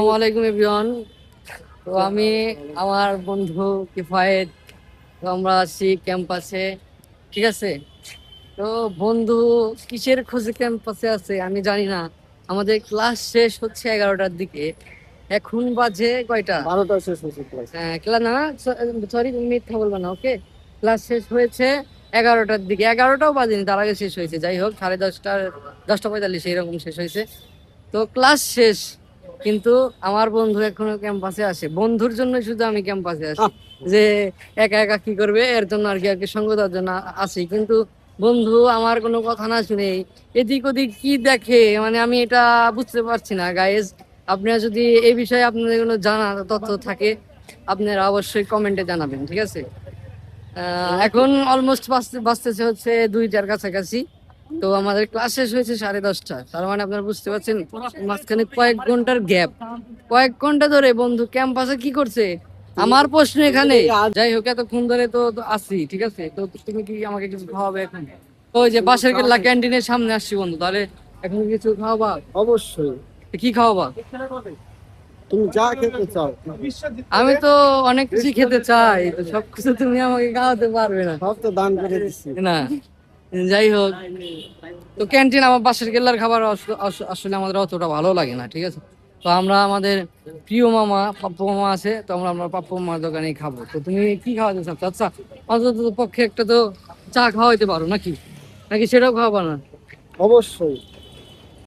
আসসালামু আলাইকুম এভরিওয়ান। তো আমি আমার বন্ধু কিফায়েত, তো আমরা আছি ক্যাম্পাসে, ঠিক আছে। তো বন্ধু কিসের খোঁজে ক্যাম্পাসে আছে আমি জানি না। আমাদের ক্লাস শেষ হচ্ছে 11টার দিকে। এখন বাজে কয়টা? 12টা শেষ হয়েছে ক্লাস। ক্লাস না, সরি তুমি মিথ্যা বলবে না, ওকে। ক্লাস শেষ হয়েছে 11টার দিকে, 11টাও বাজেনি, তার আগে শেষ হয়েছে। যাই হোক, 10:30, 10:45 এইরকম শেষ হয়েছে। তো ক্লাস শেষ, কিন্তু আমার বন্ধু এখনো ক্যাম্পাসে আসে। বন্ধুর জন্য শুধু আমি ক্যাম্পাসে আসি, যে একা একা কি করবে এর জন্য আর কি সঙ্গ দেওয়ার জন্য আসি। কিন্তু বন্ধু আমার কোনো কথা না শুনে এদিক ওদিক কি দেখে, মানে আমি এটা বুঝতে পারছি না গাইজ। আপনারা যদি এই বিষয়ে আপনাদের কোনো জানা তথ্য থাকে, আপনারা অবশ্যই কমেন্টে জানাবেন, ঠিক আছে। এখন অলমোস্ট বাজতেছে হচ্ছে 2টার কাছাকাছি। তো আমাদের ক্লাস শেষ হয়েছে 10:30, তার মানে আপনারা বুঝতে পারছেন মাঝখানে কয়েক ঘন্টার গ্যাপ। কয়েক ঘন্টা ধরে বন্ধু ক্যাম্পাসে কি করছে আমার প্রশ্ন এখানে। যাই হোক, এতক্ষণ ধরে তো আছি, ঠিক আছে। তো তুমি কি আমাকে কিছু খাওয়াবে এখন? ওই যে পাশের কেল্লা ক্যান্টিনের সামনে আসছি বন্ধু, তাহলে এখন কিছু খাওয়াবা? অবশ্যই। কি খাওয়াবা? তুমি যা খেতে চাও আমি তো অনেক কিছু খেতে চাই, তো সবকিছু তুমি আমাকে খাওয়াতে পারবে না। সব তো দান করে দিচ্ছি। না, যাই হোক, তো ক্যান্টিন আমার পাশের কেল্লার খাবার আসলে আমাদের অতটা ভালো লাগে না, ঠিক আছে। তো আমরা আমাদের প্রিয় মামা পাপ্পু মামা আছে, তো আমরা পাপ্পু মামার দোকানেই খাবো। তো তুমি কি খাওয়াতে চাচ্ছ? আচ্ছা, অন্তত পক্ষে একটা তো চা খাওয়াইতে পারো নাকি, নাকি সেটাও খাওয়াবা না? অবশ্যই।